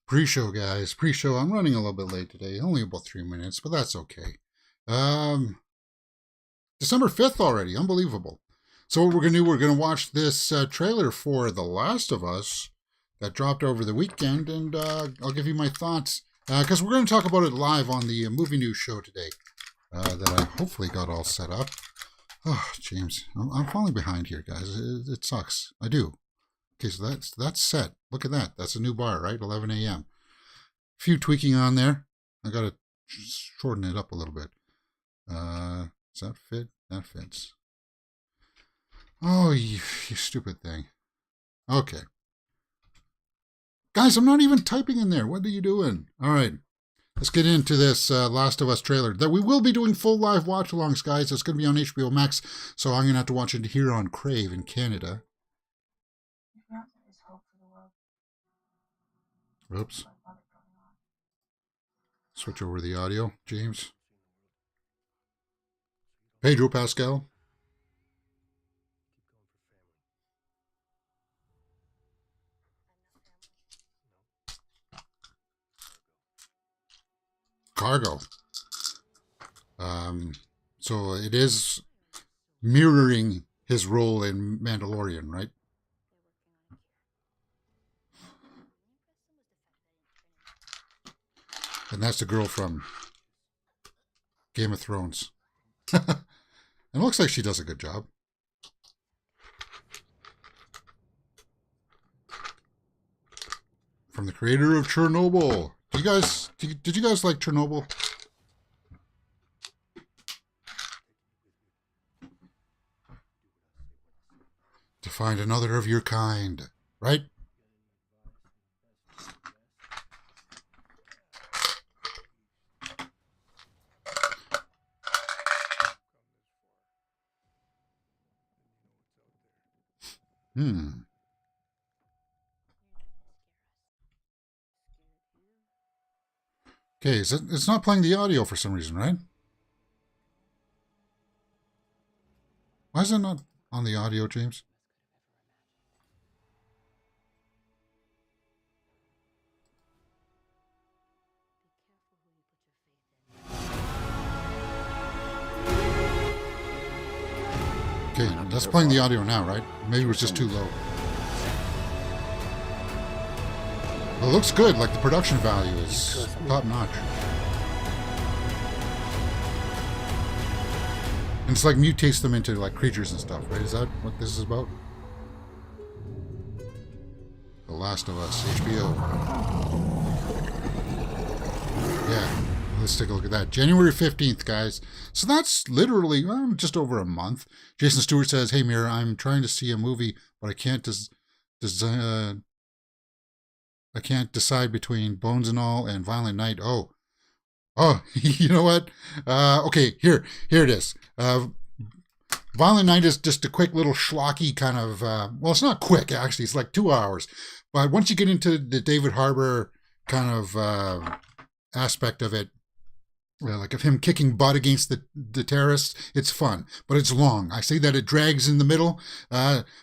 Pre-show, guys. Pre-show. I'm running a little bit late today. Only about 3 minutes, but that's okay. Um, December 5th already. Unbelievable. So what we're going to do, we're going to watch this trailer for The Last of Us that dropped over the weekend, and I'll give you my thoughts. Because we're going to talk about it live on the movie news show today that I hopefully got all set up. Oh, James. I'm falling behind here, guys. It sucks. I do. Okay, so that's set. Look at that. That's a new bar, right? 11 a.m. A few tweaking on there. I got to shorten it up a little bit. Does that fit? That fits. Oh, you stupid thing. Okay. Guys, I'm not even typing in there. What are you doing? All right. Let's get into this Last of Us trailer. That we will be doing full live watch-alongs, guys. It's going to be on HBO Max, so I'm going to have to watch it here on Crave in Canada. Oops. Switch over the audio, James. Pedro Pascal. Cargo. So it is mirroring his role in Mandalorian, right? And that's the girl from Game of Thrones. And it looks like she does a good job. From the creator of Chernobyl. Did you guys like Chernobyl? To find another of your kind, right? Okay, so it's not playing the audio for some reason, right? Why is it not on the audio, James? Okay, that's playing the audio now, right? Maybe it was just too low. Well, it looks good. Like the production value is top notch. And it's like mutates them into like creatures and stuff, right? Is that what this is about? The Last of Us, HBO. Yeah, let's take a look at that. January 15th, guys. So that's literally just over a month. Jason Stewart says, "Hey, Mira, I'm trying to see a movie, but I can't I can't decide between Bones and All and Violent Night." Oh, you know what? Okay, here it is. Violent Night is just a quick little schlocky kind of. Well, it's not quick actually. It's like 2 hours. But once you get into the David Harbour kind of aspect of it, like of him kicking butt against the terrorists, it's fun, but it's long. I say that it drags in the middle.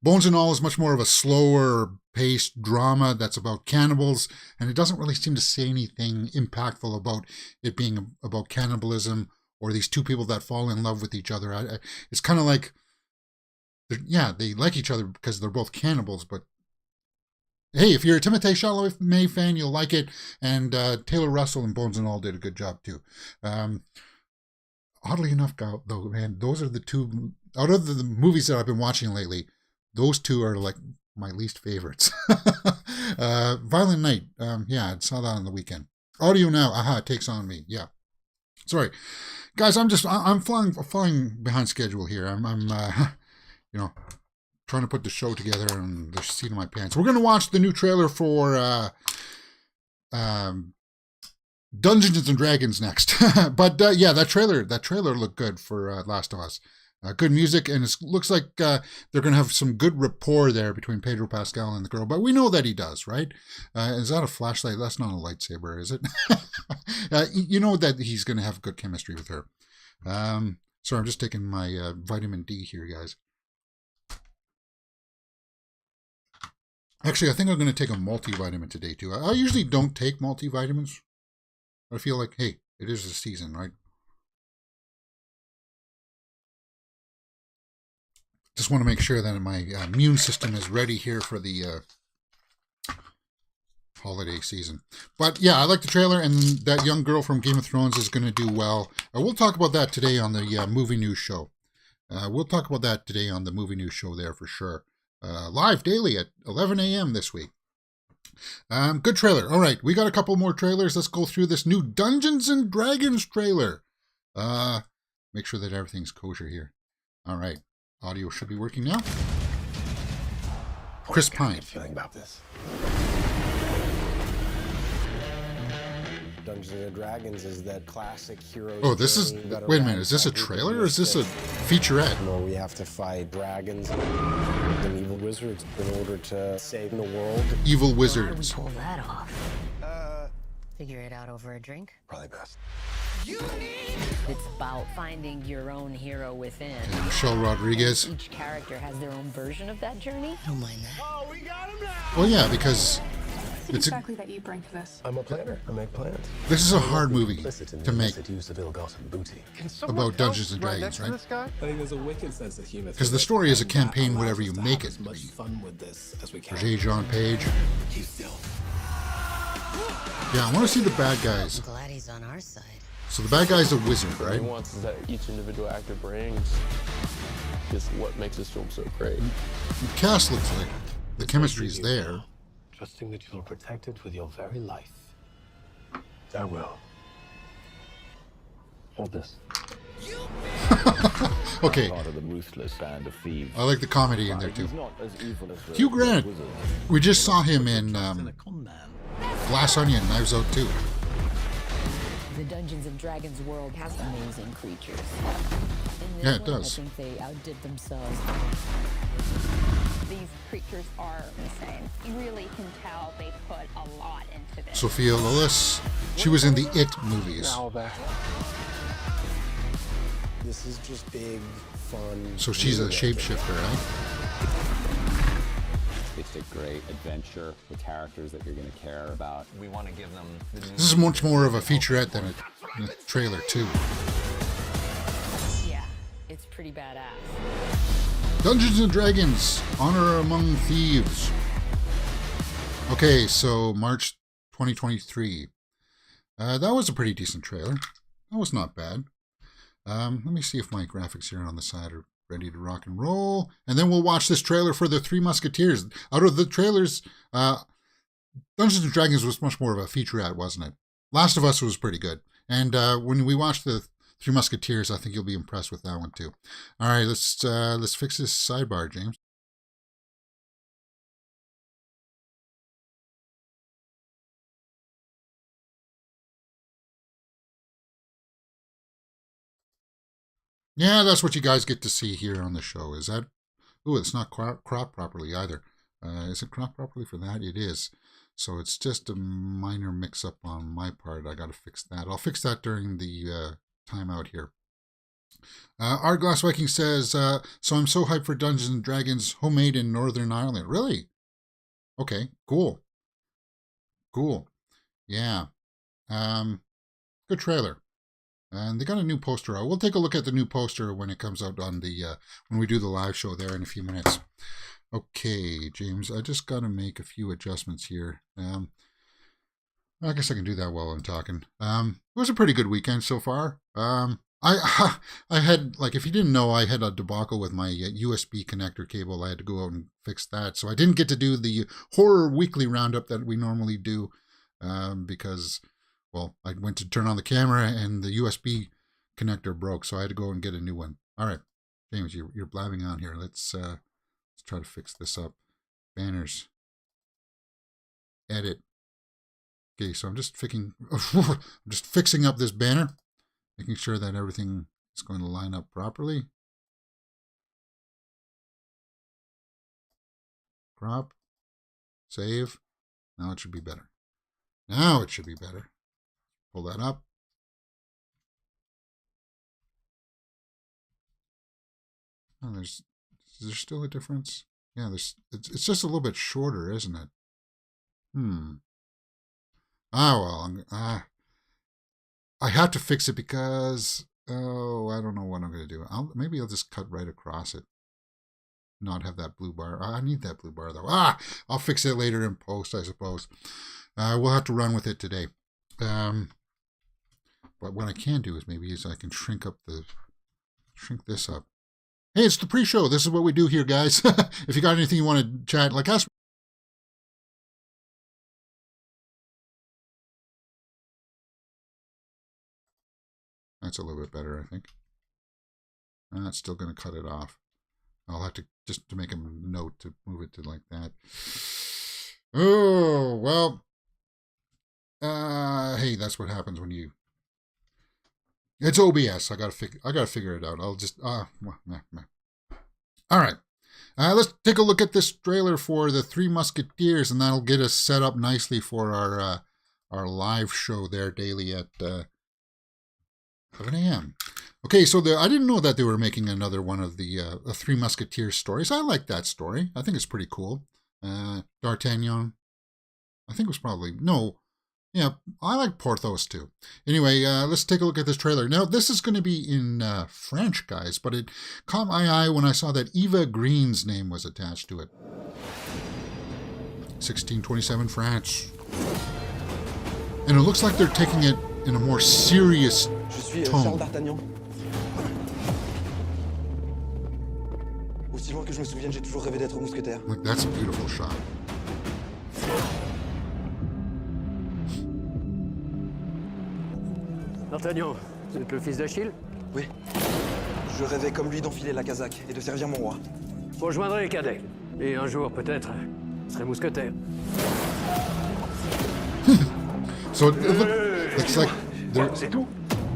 Bones and All is much more of a slower paced drama that's about cannibals, and it doesn't really seem to say anything impactful about it being about cannibalism or these two people that fall in love with each other. It's kind of like, yeah, they like each other because they're both cannibals, but hey, if you're a Timothée Chalamet fan, you'll like it. And Taylor Russell and Bones and All did a good job too. Oddly enough, though, man, those are the two out of the movies that I've been watching lately. Those two are like my least favorites. Violent Night, yeah, I saw that on the weekend. Audio Now, aha, it takes on me. Yeah, sorry, guys, I'm flying behind schedule here. I'm you know, trying to put the show together and the seat in my pants. We're going to watch the new trailer for Dungeons and Dragons next. But yeah, that trailer looked good for Last of Us. Good music, and it looks like they're going to have some good rapport there between Pedro Pascal and the girl. But we know that he does, right? Is that a flashlight? That's not a lightsaber, is it? You know that he's going to have good chemistry with her. Sorry, I'm just taking my vitamin D here, guys. Actually, I think I'm going to take a multivitamin today, too. I usually don't take multivitamins. I feel like, hey, it is the season, right? Just want to make sure that my immune system is ready here for the holiday season. But yeah, I like the trailer, and that young girl from Game of Thrones is going to do well. We'll talk about that today on the movie news show. We'll talk about that today on the movie news show there for sure. Live daily at 11 a.m. this week. Good trailer. All right, we got a couple more trailers. Let's go through this new Dungeons and Dragons trailer. Make sure that everything's kosher here. All right, audio should be working now. Chris Pine. Feeling about this. Dungeons and Dragons is that classic hero. Oh, this is. Wait a minute. Is this a trailer or is this a featurette? Where we have to fight dragons and evil wizards in order to save the world. Evil wizards. How do we pull that off? Figure it out over a drink? Probably best. It's about finding your own hero within. And Michelle Rodriguez. Each character has their own version of that journey. I don't mind that. Oh, we got him now! Well, yeah, because It's exactly that you bring to this. I'm a planner. I make plans. This is a hard movie to make about Dungeons and Dragons, right? I think there's a wicked sense of humor. Because the story is a campaign, whatever you make it to be. Fun with this as we can. Roger Jean Page. Yeah, I want to see the bad guys. I'm glad he's on our side. So the bad guy's a wizard, right? What he wants is that each individual actor brings is what makes this film so great. The cast looks like the chemistry's there. Trusting that you'll protect it with your very life. I will. Hold this. Okay, Part of the ruthless band of thieves. I like the comedy in there too. He's not as evil as the Hugh Grant, wizard. we just saw him in And a con man. Glass Onion, Knives Out 2. The Dungeons and Dragons world has amazing creatures. In this Yeah, it one, does. I think they outdid themselves. These creatures are insane. You really can tell they put a lot into this. Sophia Lillis, she was in the It movies. Now that This is just big, fun. So she's a shapeshifter, right? It's a great adventure with characters that you're going to care about. We want to give them the This is much more of a featurette than a trailer too. Yeah, it's pretty badass. Dungeons and Dragons, Honor Among Thieves. Okay, so March 2023. That was a pretty decent trailer. That was not bad. Let me see if my graphics here on the side are ready to rock and roll. And then we'll watch this trailer for the Three Musketeers. Out of the trailers, Dungeons and Dragons was much more of a featurette, wasn't it? Last of Us was pretty good. And when we watch the Three Musketeers, I think you'll be impressed with that one too. All right, let's fix this sidebar, James. Yeah, that's what you guys get to see here on the show. Is that? Oh, it's not cropped properly either. Is it cropped properly for that? It is. So it's just a minor mix-up on my part. I got to fix that. I'll fix that during the timeout here. Our Glass Viking says, so I'm so hyped for Dungeons and Dragons homemade in Northern Ireland. Really? Okay, cool. Cool. Yeah. Good trailer. And they got a new poster out. We'll take a look at the new poster when it comes out on the when we do the live show there in a few minutes. Okay, James, I just got to make a few adjustments here. I guess I can do that while I'm talking. It was a pretty good weekend so far. I had, like, if you didn't know, I had a debacle with my USB connector cable. I had to go out and fix that. So I didn't get to do the horror weekly roundup that we normally do because, well, I went to turn on the camera and the USB connector broke. So I had to go and get a new one. All right, James, you're blabbing on here. Let's try to fix this up. Banners. Edit. Okay, so I'm just fixing up this banner. Making sure that everything is going to line up properly. Crop. Save. Now it should be better. Now it should be better. Pull that up. Oh, is there still a difference? Yeah, it's just a little bit shorter, isn't it? I have to fix it because I don't know what I'm going to do. Maybe I'll just cut right across it. Not have that blue bar. I need that blue bar though. I'll fix it later in post, I suppose. We'll have to run with it today. But what I can do is maybe I can shrink this up. Hey, it's the pre-show. This is what we do here, guys. If you got anything you want to chat, like ask. That's a little bit better, I think. That's still going to cut it off. I'll have to just to make a note to move it to like that. Oh, well. Hey, that's what happens when you. It's OBS. I gotta figure it out. I'll just All right. Let's take a look at this trailer for the Three Musketeers, and that'll get us set up nicely for our live show there daily at 11 a.m. Okay, so I didn't know that they were making another one of the Three Musketeers stories. I like that story. I think it's pretty cool. D'Artagnan, I think it was probably yeah, I like Porthos too. Anyway, let's take a look at this trailer. Now, this is going to be in French, guys, but it caught my eye when I saw that Eva Green's name was attached to it. 1627 France. And it looks like they're taking it in a more serious tone. Like, that's a beautiful shot. D'Artagnan, vous êtes le fils d'Achille? Oui. Je rêvais comme lui d'enfiler la casaque et de servir mon roi. Je rejoindrai les cadets. Et un jour, peut-être, je serai mousquetaire. So it looks like there C'est tout.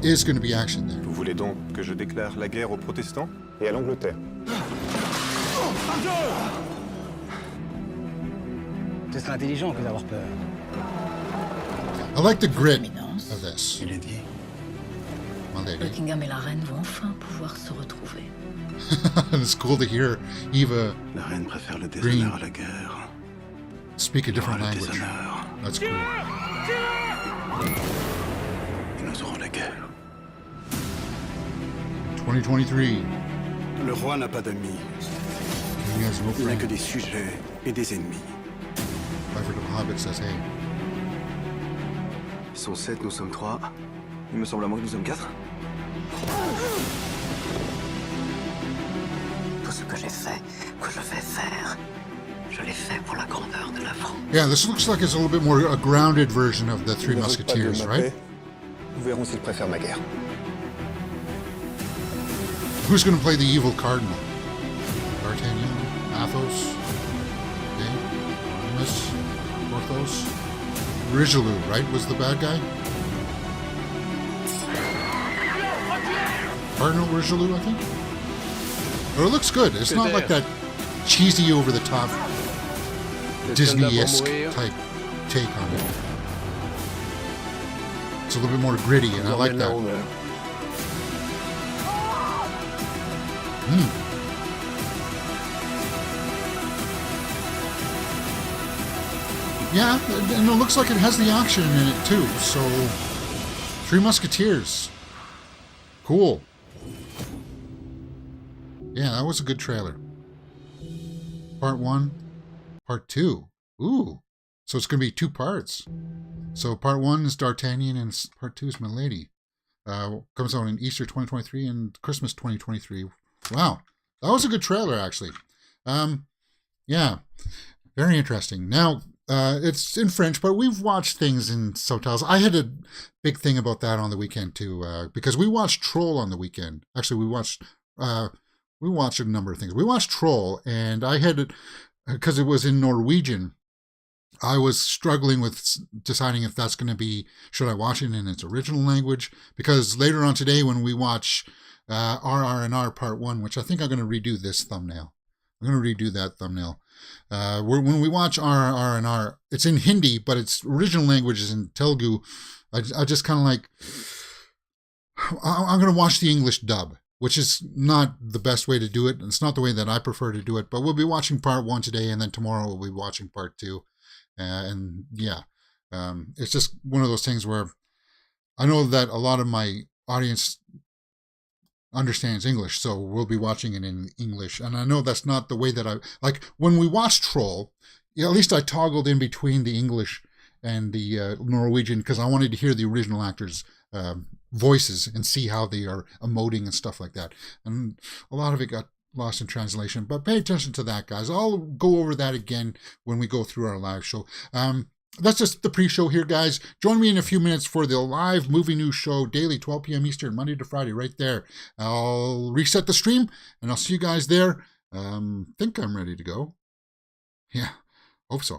is going to be action there. Vous voulez donc que je déclare la guerre aux protestants et à l'Angleterre? Ce serait intelligent que d'avoir peur. I like the grit of this. Buckingham et la reine vont enfin pouvoir se retrouver. It's cool to hear Eva La reine préfère le déshonneur à la guerre. speak a different language. That's cool. Et nous aurons la guerre. 2023. Le roi n'a pas d'amis. He has no Il n'a que friend. des sujets et des ennemis. Clifford of Hobbit says, hey. Ils sont 7, nous sommes 3. Il me semble à moi que nous sommes 4. Tout ce que j'ai fait, que je vais faire, je l'ai fait pour la grandeur de la France. Yeah, this looks like it's a little bit more a grounded version of the Three Musketeers, right? Nous verrons s'il préfère ma guerre. Who's going to play the evil cardinal? D'Artagnan? Athos? Okay. Aramis? Porthos? Richelieu, right, was the bad guy? Cardinal Richelieu, I think? But it looks good. It's not like that cheesy, over-the-top, Disney-esque type take on it. It's a little bit more gritty, and I like that. Yeah, and it looks like it has the action in it too. So, Three Musketeers. Cool. Yeah, that was a good trailer. Part 1, Part 2. Ooh. So it's going to be 2 parts. So Part 1 is D'Artagnan and Part 2 is Milady. Comes out in Easter 2023 and Christmas 2023. Wow. That was a good trailer, actually. Yeah. Very interesting. Now, it's in French, but we've watched things in subtitles. I had a big thing about that on the weekend, too, because we watched Troll on the weekend. Actually, we watched a number of things. We watched Troll, and I had, because it was in Norwegian, I was struggling with deciding if that's going to be, should I watch it in its original language? Because later on today, when we watch RR&R Part 1, which I think I'm going to redo this thumbnail. I'm going to redo that thumbnail. When we watch RR&R, it's in Hindi, but its original language is in Telugu. I just kind of like, I'm going to watch the English dub. which is not the best way to do it. It's not the way that I prefer to do it, but we'll be watching part 1 today, and then tomorrow we'll be watching part 2. And yeah, it's just one of those things where I know that a lot of my audience understands English, so we'll be watching it in English. And I know that's not the way that I like when we watch Troll. At least I toggled in between the English and the Norwegian because I wanted to hear the original actors' voices and see how they are emoting and stuff like that. And a lot of it got lost in translation, but pay attention to that, guys. I'll go over that again when we go through our live show. That's just the pre-show here, guys. Join me in a few minutes for the live movie news show, daily 12 p.m. Eastern, Monday to Friday, right there. I'll reset the stream, and I'll see you guys there. Think I'm ready to go. Yeah, hope so.